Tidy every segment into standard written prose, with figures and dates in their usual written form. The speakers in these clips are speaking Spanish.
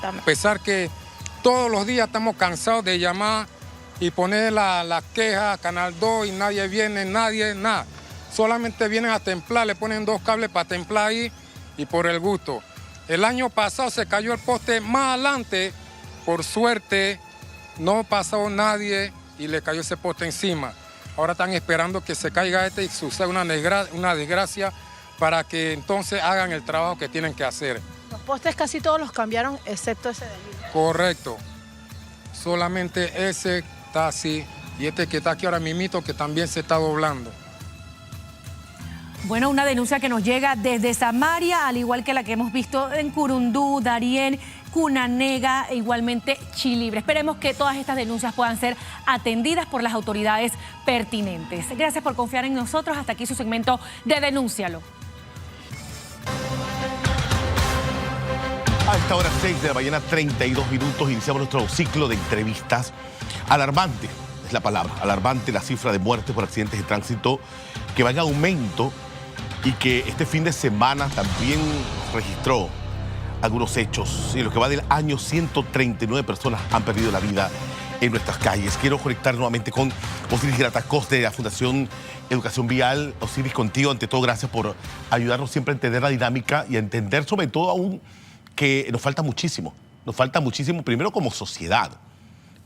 A pesar que todos los días estamos cansados de llamar y poner la queja a Canal 2 y nadie viene, nada. Solamente vienen a templar, le ponen 2 cables para templar ahí y por el gusto. El año pasado se cayó el poste más adelante, por suerte no pasó nadie y le cayó ese poste encima. Ahora están esperando que se caiga este y suceda una desgracia para que entonces hagan el trabajo que tienen que hacer. Los postes casi todos los cambiaron, excepto ese de allí. Correcto. Solamente ese está así y este que está aquí ahora mismito que también se está doblando. Bueno, una denuncia que nos llega desde Samaria, al igual que la que hemos visto en Curundú, Darién, Cunanega e igualmente Chilibre. Esperemos que todas estas denuncias puedan ser atendidas por las autoridades pertinentes. Gracias por confiar en nosotros. Hasta aquí su segmento de Denúncialo. A esta hora 6 de la mañana, 32 minutos, iniciamos nuestro ciclo de entrevistas. Alarmante es la palabra, alarmante la cifra de muertes por accidentes de tránsito que va en aumento y que este fin de semana también registró algunos hechos. En lo que va del año, 139 personas han perdido la vida en nuestras calles. Quiero conectar nuevamente con Osiris Gratacos de la Fundación Educación Vial. Osiris, contigo, ante todo, gracias por ayudarnos siempre a entender la dinámica y a entender sobre todo aún que nos falta muchísimo primero como sociedad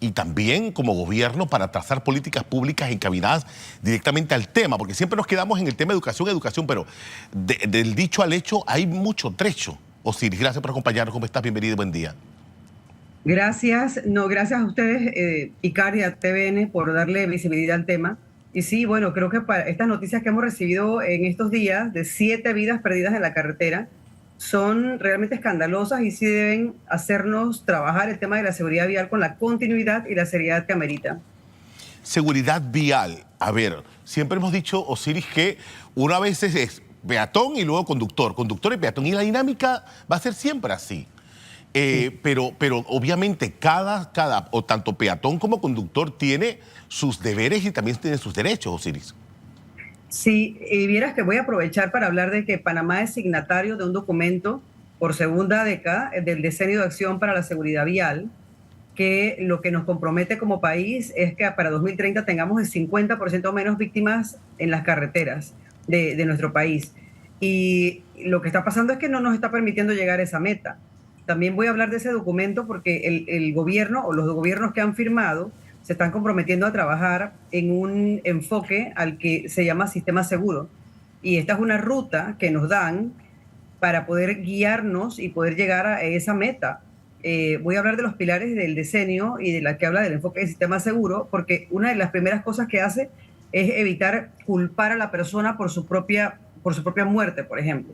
y también como gobierno para trazar políticas públicas encaminadas directamente al tema, porque siempre nos quedamos en el tema educación, pero del dicho al hecho hay mucho trecho. Osiris, gracias por acompañarnos. ¿Cómo estás? Bienvenido y buen día. Gracias. No, gracias a ustedes, ICAR y a TVN, por darle visibilidad al tema. Y sí, bueno, creo que para estas noticias que hemos recibido en estos días de 7 vidas perdidas en la carretera son realmente escandalosas y sí deben hacernos trabajar el tema de la seguridad vial con la continuidad y la seriedad que amerita. Seguridad vial. A ver, siempre hemos dicho, Osiris, que una vez es peatón y luego conductor y peatón. Y la dinámica va a ser siempre así. Sí. Pero obviamente o tanto peatón como conductor tiene sus deberes y también tiene sus derechos, Osiris. Sí, y vieras que voy a aprovechar para hablar de que Panamá es signatario de un documento por segunda década del Decenio de Acción para la Seguridad Vial, que lo que nos compromete como país es que para 2030 tengamos el 50% menos víctimas en las carreteras de nuestro país. Y lo que está pasando es que no nos está permitiendo llegar a esa meta. También voy a hablar de ese documento porque el gobierno o los gobiernos que han firmado se están comprometiendo a trabajar en un enfoque al que se llama sistema seguro. Y esta es una ruta que nos dan para poder guiarnos y poder llegar a esa meta. Voy a hablar de los pilares del decenio y de la que habla del enfoque de sistema seguro, porque una de las primeras cosas que hace es evitar culpar a la persona por su propia muerte, por ejemplo.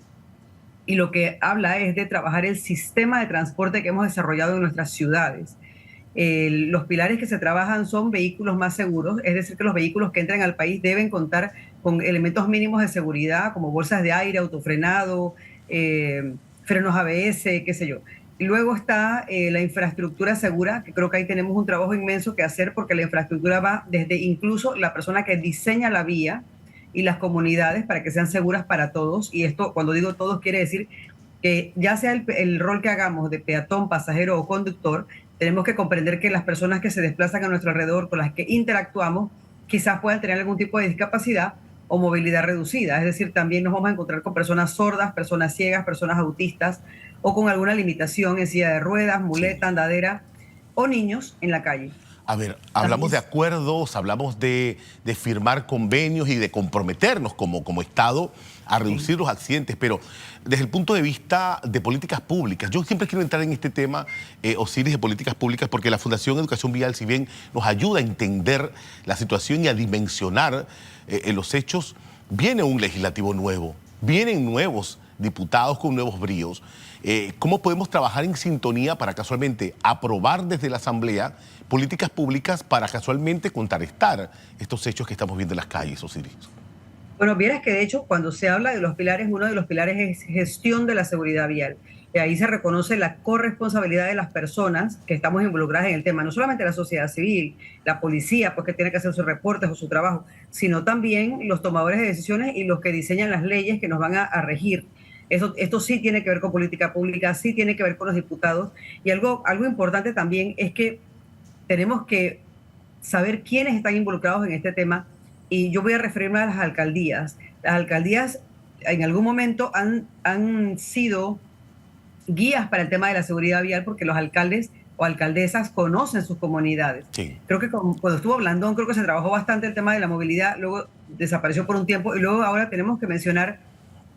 Y lo que habla es de trabajar el sistema de transporte que hemos desarrollado en nuestras ciudades. Los pilares que se trabajan son vehículos más seguros, es decir, que los vehículos que entran al país deben contar con elementos mínimos de seguridad, como bolsas de aire, autofrenado, frenos ABS, qué sé yo. Y luego está la infraestructura segura, que creo que ahí tenemos un trabajo inmenso que hacer, porque la infraestructura va desde incluso la persona que diseña la vía y las comunidades para que sean seguras para todos. Y esto, cuando digo todos, quiere decir que ya sea el rol que hagamos de peatón, pasajero o conductor, tenemos que comprender que las personas que se desplazan a nuestro alrededor, con las que interactuamos, quizás puedan tener algún tipo de discapacidad o movilidad reducida. Es decir, también nos vamos a encontrar con personas sordas, personas ciegas, personas autistas o con alguna limitación en silla de ruedas, muleta, andadera o niños en la calle. A ver, hablamos de acuerdos, hablamos de firmar convenios y de comprometernos como Estado a reducir los accidentes, pero desde el punto de vista de políticas públicas, yo siempre quiero entrar en este tema, Osiris, de políticas públicas, porque la Fundación Educación Vial, si bien nos ayuda a entender la situación y a dimensionar los hechos, viene un legislativo nuevo, vienen nuevos diputados con nuevos bríos. ¿Cómo podemos trabajar en sintonía para casualmente aprobar desde la Asamblea políticas públicas para casualmente contrarrestar estos hechos que estamos viendo en las calles, Osiris? Bueno, vieras que de hecho cuando se habla de los pilares, uno de los pilares es gestión de la seguridad vial. Y ahí se reconoce la corresponsabilidad de las personas que estamos involucradas en el tema, no solamente la sociedad civil, la policía, pues que tiene que hacer sus reportes o su trabajo, sino también los tomadores de decisiones y los que diseñan las leyes que nos van a regir. Esto sí tiene que ver con política pública, sí tiene que ver con los diputados. Y algo importante también es que tenemos que saber quiénes están involucrados en este tema. Y yo voy a referirme a las alcaldías. Las alcaldías en algún momento han sido guías para el tema de la seguridad vial porque los alcaldes o alcaldesas conocen sus comunidades. Sí. Creo que cuando estuvo Blandón, creo que se trabajó bastante el tema de la movilidad, luego desapareció por un tiempo y luego ahora tenemos que mencionar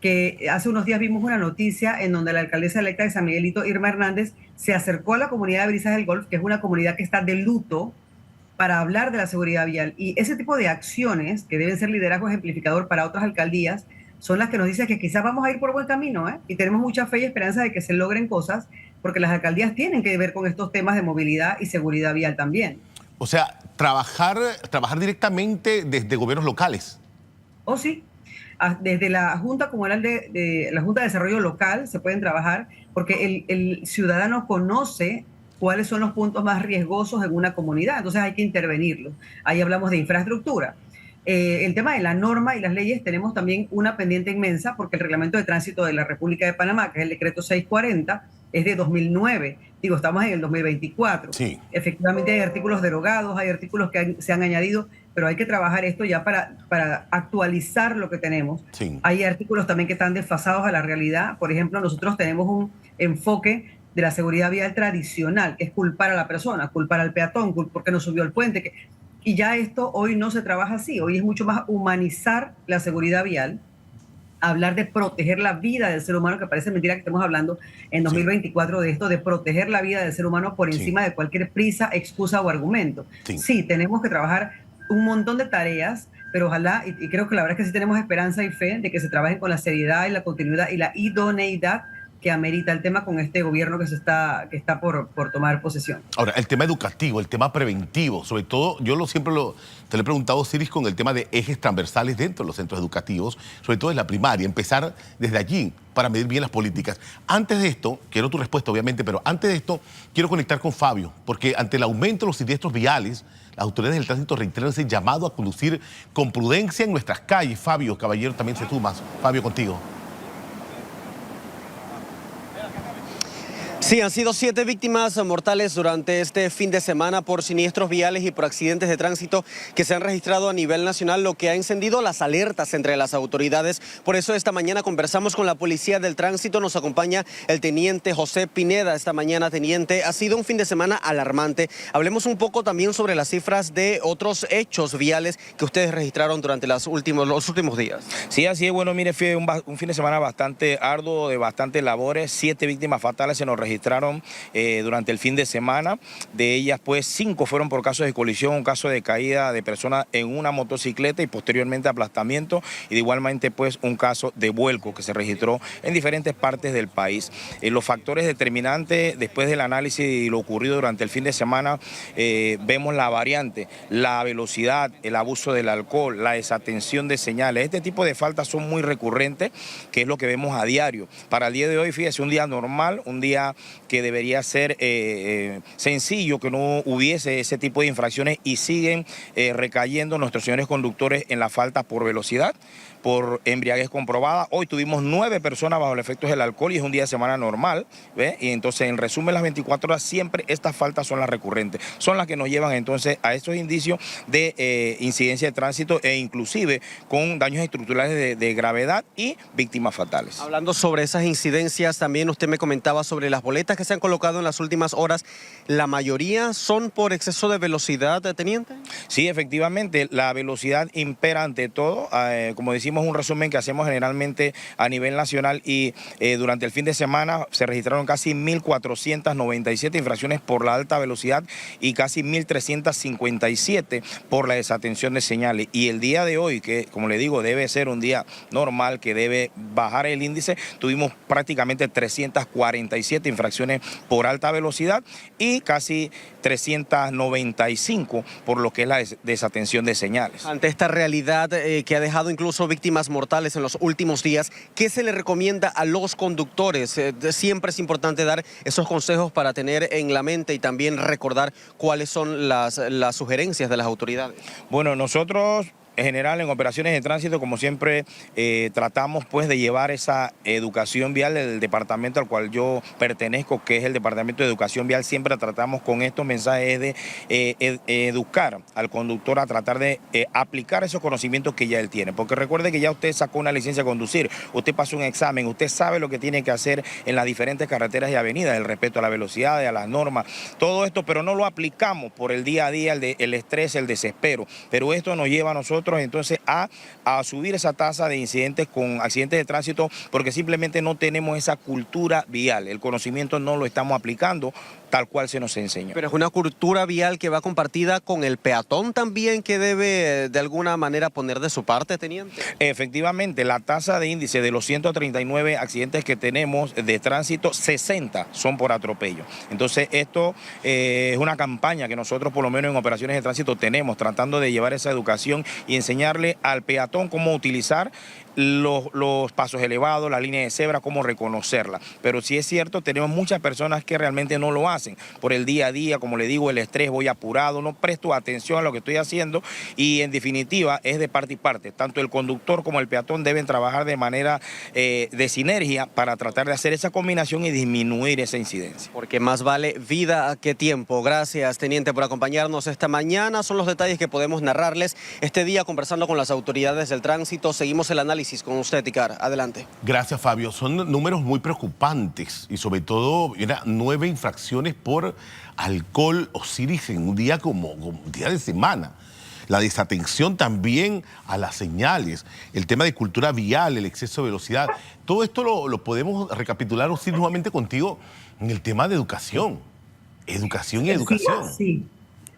que hace unos días vimos una noticia en donde la alcaldesa electa de San Miguelito, Irma Hernández, se acercó a la comunidad de Brisas del Golf, que es una comunidad que está de luto, para hablar de la seguridad vial. Y ese tipo de acciones, que deben ser liderazgo ejemplificador para otras alcaldías, son las que nos dicen que quizás vamos a ir por buen camino, ¿eh? Y tenemos mucha fe y esperanza de que se logren cosas, porque las alcaldías tienen que ver con estos temas de movilidad y seguridad vial también. O sea, trabajar directamente desde gobiernos locales. Oh, sí. Desde la Junta Comunal de la Junta de Desarrollo Local se pueden trabajar, porque el ciudadano conoce cuáles son los puntos más riesgosos en una comunidad, entonces hay que intervenirlos. Ahí hablamos de infraestructura. El tema de la norma y las leyes, tenemos también una pendiente inmensa porque el Reglamento de Tránsito de la República de Panamá, que es el decreto 640, es de 2009. Digo, estamos en el 2024. Sí. Efectivamente hay artículos derogados, hay artículos que se han añadido, pero hay que trabajar esto ya para actualizar lo que tenemos. Sí. Hay artículos también que están desfasados a la realidad. Por ejemplo, nosotros tenemos un enfoque de la seguridad vial tradicional, que es culpar a la persona, culpar al peatón, porque no subió el puente. Y ya esto hoy no se trabaja así. Hoy es mucho más humanizar la seguridad vial, hablar de proteger la vida del ser humano, que parece mentira que estemos hablando en 2024 de esto, de proteger la vida del ser humano por encima de cualquier prisa, excusa o argumento. Sí, tenemos que trabajar un montón de tareas, pero ojalá, y creo que la verdad es que sí tenemos esperanza y fe de que se trabajen con la seriedad y la continuidad y la idoneidad que amerita el tema con este gobierno que está por tomar posesión. Ahora, el tema educativo, el tema preventivo, sobre todo, te lo he preguntado, Siris, con el tema de ejes transversales dentro de los centros educativos, sobre todo en la primaria, empezar desde allí para medir bien las políticas. Antes de esto, quiero tu respuesta obviamente, pero antes de esto quiero conectar con Fabio, porque ante el aumento de los siniestros viales, las autoridades del tránsito reiteran ese llamado a conducir con prudencia en nuestras calles. Fabio Caballero también se suma. Fabio, contigo. Sí, han sido 7 víctimas mortales durante este fin de semana por siniestros viales y por accidentes de tránsito que se han registrado a nivel nacional, lo que ha encendido las alertas entre las autoridades. Por eso esta mañana conversamos con la Policía del Tránsito. Nos acompaña el teniente José Pineda. Esta mañana, teniente, ha sido un fin de semana alarmante. Hablemos un poco también sobre las cifras de otros hechos viales que ustedes registraron durante los últimos días. Sí, así es. Bueno, mire, fue un fin de semana bastante arduo, de bastantes labores. 7 víctimas fatales se nos registraron durante el fin de semana. De ellas, pues, 5 fueron por casos de colisión, un caso de caída de personas en una motocicleta y posteriormente aplastamiento, y de igualmente, pues, un caso de vuelco que se registró en diferentes partes del país. Los factores determinantes, después del análisis y lo ocurrido durante el fin de semana, vemos la variante, la velocidad, el abuso del alcohol, la desatención de señales. Este tipo de faltas son muy recurrentes, que es lo que vemos a diario. Para el día de hoy, fíjese, un día normal, un día que debería ser sencillo, que no hubiese ese tipo de infracciones, y siguen recayendo nuestros señores conductores en la falta por velocidad, por embriaguez comprobada. Hoy tuvimos 9 personas bajo los efectos del alcohol y es un día de semana normal, ¿ve? Y entonces, en resumen, las 24 horas siempre estas faltas son las recurrentes, son las que nos llevan entonces a estos indicios de incidencia de tránsito e inclusive con daños estructurales de gravedad y víctimas fatales. Hablando sobre esas incidencias, también usted me comentaba sobre las boletas que se han colocado en las últimas horas. ¿La mayoría son por exceso de velocidad, teniente? Sí, efectivamente, la velocidad impera ante todo. Como decimos, un resumen que hacemos generalmente a nivel nacional, y durante el fin de semana se registraron casi 1.497 infracciones por la alta velocidad y casi 1.357 por la desatención de señales. Y el día de hoy, que como le digo, debe ser un día normal, que debe bajar el índice, tuvimos prácticamente 347 infracciones por alta velocidad y casi 395 por lo que es la desatención de señales. Ante esta realidad que ha dejado incluso víctimas mortales en los últimos días, ¿qué se le recomienda a los conductores? Siempre es importante dar esos consejos para tener en la mente y también recordar cuáles son las sugerencias de las autoridades. Bueno, nosotros En general, en operaciones de tránsito, como siempre, tratamos pues de llevar esa educación vial del departamento al cual yo pertenezco, que es el Departamento de Educación Vial. Siempre tratamos con estos mensajes de educar al conductor a tratar de aplicar esos conocimientos que ya él tiene. Porque recuerde que ya usted sacó una licencia a conducir, usted pasó un examen, usted sabe lo que tiene que hacer en las diferentes carreteras y avenidas, el respeto a la velocidad, a las normas, todo esto, pero no lo aplicamos por el día a día, el estrés, el desespero. Pero esto nos lleva a nosotros entonces a subir esa tasa de incidentes con accidentes de tránsito, porque simplemente no tenemos esa cultura vial, el conocimiento no lo estamos aplicando tal cual se nos enseñó. Pero es una cultura vial que va compartida con el peatón también, que debe de alguna manera poner de su parte, teniente. Efectivamente, la tasa de índice de los 139 accidentes que tenemos de tránsito, 60 son por atropello. Entonces esto es una campaña que nosotros por lo menos en operaciones de tránsito tenemos, tratando de llevar esa educación y enseñarle al peatón cómo utilizar los pasos elevados, la línea de cebra, cómo reconocerla. Pero sí es cierto, tenemos muchas personas que realmente no lo hacen por el día a día, como le digo, el estrés, voy apurado, no presto atención a lo que estoy haciendo y en definitiva es de parte y parte. Tanto el conductor como el peatón deben trabajar de manera de sinergia para tratar de hacer esa combinación y disminuir esa incidencia. Porque más vale vida que tiempo. Gracias, teniente, por acompañarnos esta mañana. Son los detalles que podemos narrarles este día conversando con las autoridades del tránsito. Seguimos el análisis con usted, Icar. Adelante. Gracias, Fabio. Son números muy preocupantes y sobre todo 9 infracciones por alcohol o ciris en un día como día de semana. La desatención también a las señales, el tema de cultura vial, el exceso de velocidad. Todo esto lo podemos recapitular, Osiris, nuevamente contigo en el tema de educación. Educación y educación. Sí.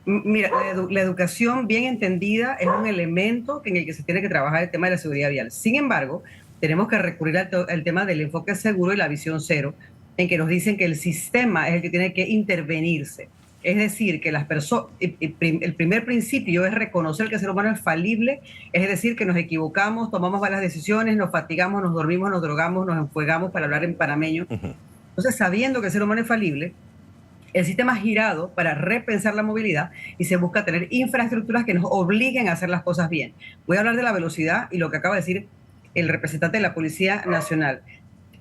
Mira, la educación bien entendida es un elemento en el que se tiene que trabajar el tema de la seguridad vial. Sin embargo, tenemos que recurrir al tema del enfoque seguro y la visión cero, en que nos dicen que el sistema es el que tiene que intervenirse. Es decir, que las personas, el primer principio es reconocer que el ser humano es falible, es decir, que nos equivocamos, tomamos malas decisiones, nos fatigamos, nos dormimos, nos drogamos, nos enfuegamos, para hablar en panameño. Entonces, sabiendo que el ser humano es falible, el sistema ha girado para repensar la movilidad y se busca tener infraestructuras que nos obliguen a hacer las cosas bien. Voy a hablar de la velocidad y lo que acaba de decir el representante de la Policía Nacional.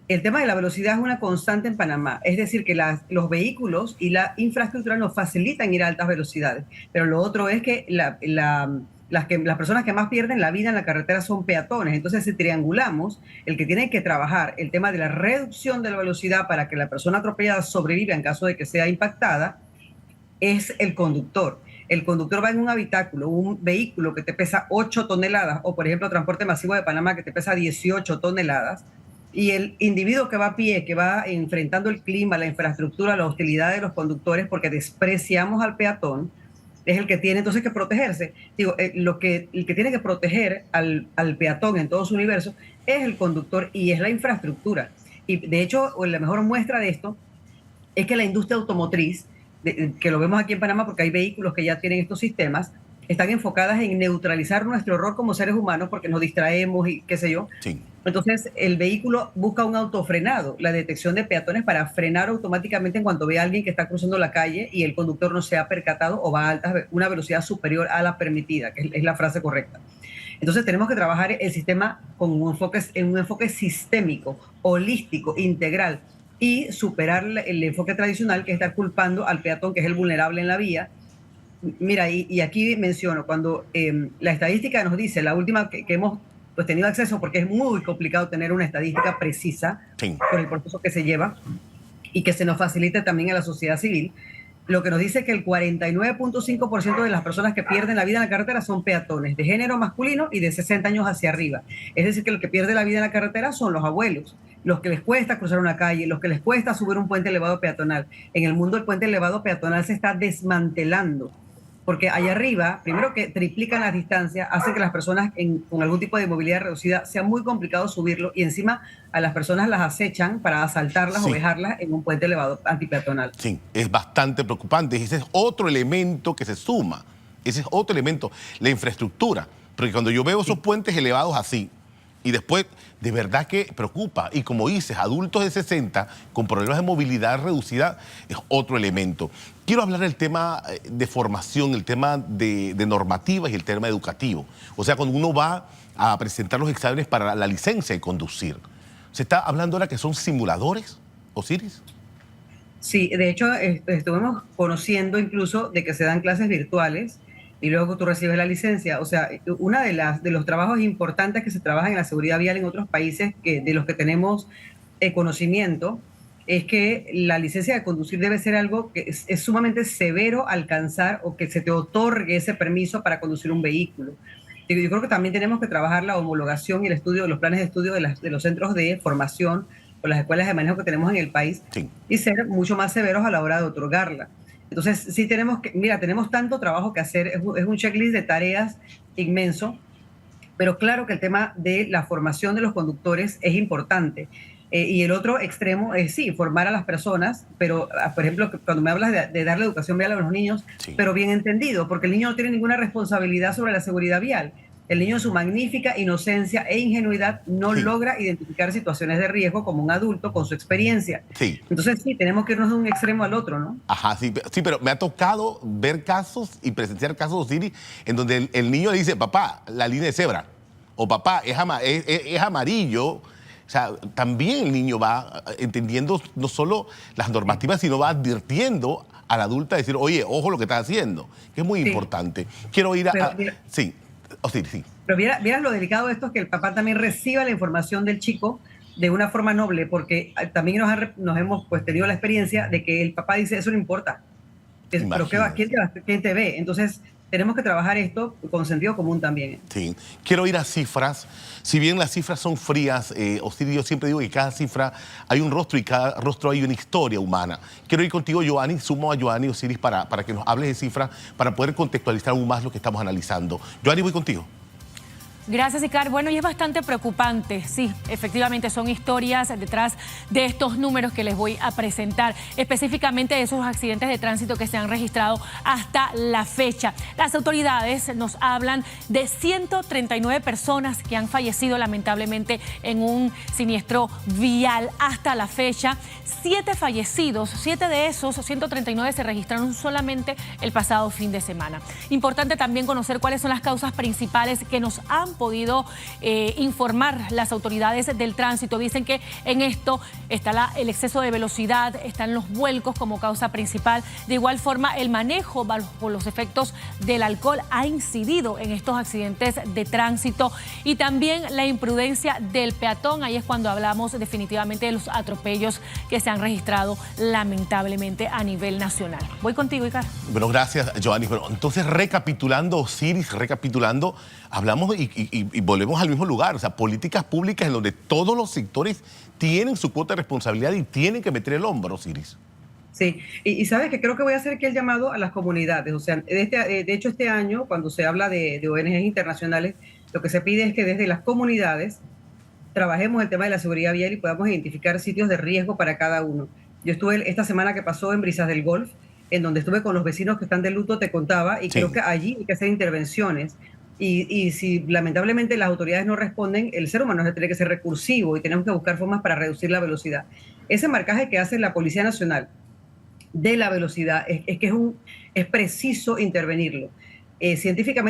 El tema de la velocidad es una constante en Panamá, es decir, que los vehículos y la infraestructura nos facilitan ir a altas velocidades, pero lo otro es que las personas que más pierden la vida en la carretera son peatones. Entonces, si triangulamos, el que tiene que trabajar el tema de la reducción de la velocidad para que la persona atropellada sobreviva en caso de que sea impactada, es el conductor. El conductor va en un habitáculo, un vehículo que te pesa 8 toneladas, o por ejemplo, transporte masivo de Panamá que te pesa 18 toneladas, y el individuo que va a pie, que va enfrentando el clima, la infraestructura, la hostilidad de los conductores, porque despreciamos al peatón, es el que tiene entonces que protegerse. Digo, el que tiene que proteger al peatón en todo su universo es el conductor y es la infraestructura. Y de hecho, la mejor muestra de esto es que la industria automotriz, que lo vemos aquí en Panamá porque hay vehículos que ya tienen estos sistemas, están enfocadas en neutralizar nuestro error como seres humanos porque nos distraemos y qué sé yo. Sí. Entonces, el vehículo busca un autofrenado, la detección de peatones para frenar automáticamente en cuanto ve a alguien que está cruzando la calle y el conductor no se ha percatado o va a una velocidad superior a la permitida, que es la frase correcta. Entonces, tenemos que trabajar el sistema con un enfoque sistémico, holístico, integral y superar el enfoque tradicional que es estar culpando al peatón, que es el vulnerable en la vía. Mira, y aquí menciono, cuando la estadística nos dice, la última que hemos tenido acceso, porque es muy complicado tener una estadística precisa por el proceso que se lleva y que se nos facilite también a la sociedad civil, lo que nos dice que el 49.5% de las personas que pierden la vida en la carretera son peatones, de género masculino y de 60 años hacia arriba. Es decir, que el que pierde la vida en la carretera son los abuelos, los que les cuesta cruzar una calle, los que les cuesta subir un puente elevado peatonal. En el mundo el puente elevado peatonal se está desmantelando, porque allá arriba, primero que triplican las distancias, hace que las personas con algún tipo de movilidad reducida sea muy complicado subirlo y encima a las personas las acechan para asaltarlas o vejarlas en un puente elevado antipeatonal. Sí, es bastante preocupante. Ese es otro elemento que se suma. Ese es otro elemento, la infraestructura. Porque cuando yo veo esos puentes elevados así, Y después, de verdad que preocupa. Y como dices, adultos de 60 con problemas de movilidad reducida es otro elemento. Quiero hablar del tema de formación, el tema de normativas y el tema educativo. O sea, cuando uno va a presentar los exámenes para la licencia de conducir. ¿Se está hablando ahora que son simuladores, Osiris? Sí, de hecho, estuvimos conociendo incluso de que se dan clases virtuales y luego tú recibes la licencia. O sea, una de los trabajos importantes que se trabaja en la seguridad vial en otros países de los que tenemos conocimiento es que la licencia de conducir debe ser algo que es sumamente severo alcanzar, o que se te otorgue ese permiso para conducir un vehículo. Yo creo que también tenemos que trabajar la homologación y el estudio, los planes de estudio de los centros de formación o las escuelas de manejo que tenemos en el país, sí, y ser mucho más severos a la hora de otorgarla. Entonces, sí tenemos que, mira, tenemos tanto trabajo que hacer, es un checklist de tareas inmenso, pero claro que el tema de la formación de los conductores es importante. Y el otro extremo es, sí, formar a las personas, pero, por ejemplo, cuando me hablas de darle educación vial a los niños, sí, pero bien entendido, porque el niño no tiene ninguna responsabilidad sobre la seguridad vial. El niño en su magnífica inocencia e ingenuidad no, sí, logra identificar situaciones de riesgo como un adulto con su experiencia. Sí. Entonces, sí, tenemos que irnos de un extremo al otro, ¿no? Ajá, sí, pero me ha tocado ver casos y presenciar casos, Osiris, en donde el niño le dice, papá, la línea de cebra, o papá, es amarillo. O sea, también el niño va entendiendo no solo las normativas, sino va advirtiendo al adulto a decir, oye, ojo lo que estás haciendo, que es muy, sí, importante. Quiero ir a... Sí. Oh, sí, sí. Pero vieras lo delicado de esto, es que el papá también reciba la información del chico de una forma noble, porque también nos hemos pues tenido la experiencia de que el papá dice, eso no importa. Pero ¿quién te ve? Entonces, tenemos que trabajar esto con sentido común también. Sí. Quiero ir a cifras. Si bien las cifras son frías, Osiris, yo siempre digo que cada cifra hay un rostro y cada rostro hay una historia humana. Quiero ir contigo, Joanny, sumo a Joanny, Osiris, para que nos hables de cifras, para poder contextualizar aún más lo que estamos analizando. Joanny, voy contigo. Gracias, Icar. Bueno, y es bastante preocupante. Sí, efectivamente son historias detrás de estos números que les voy a presentar, específicamente de esos accidentes de tránsito que se han registrado hasta la fecha. Las autoridades nos hablan de 139 personas que han fallecido lamentablemente en un siniestro vial hasta la fecha. 7 fallecidos, 7 de esos 139 se registraron solamente el pasado fin de semana. Importante también conocer cuáles son las causas principales que nos han podido informar las autoridades del tránsito. Dicen que en esto está el exceso de velocidad, están los vuelcos como causa principal. De igual forma, el manejo bajo los efectos del alcohol ha incidido en estos accidentes de tránsito, y también la imprudencia del peatón. Ahí es cuando hablamos definitivamente de los atropellos que se han registrado lamentablemente a nivel nacional. Voy contigo, Icar. Bueno, gracias, Joanny. Bueno, entonces, recapitulando, Osiris, hablamos y volvemos al mismo lugar. O sea, políticas públicas en donde todos los sectores tienen su cuota de responsabilidad y tienen que meter el hombro, Osiris. Sí, y sabes que creo que voy a hacer aquí el llamado a las comunidades. O sea, de hecho, este año, cuando se habla de ONGs internacionales, lo que se pide es que desde las comunidades trabajemos el tema de la seguridad vial y podamos identificar sitios de riesgo para cada uno. Yo estuve esta semana que pasó en Brisas del Golf, en donde estuve con los vecinos que están de luto, te contaba, y sí, creo que allí hay que hacer intervenciones. Y si lamentablemente las autoridades no responden, el ser humano tiene que ser recursivo y tenemos que buscar formas para reducir la velocidad. Ese marcaje que hace la Policía Nacional de la velocidad es que es preciso intervenirlo. Científicamente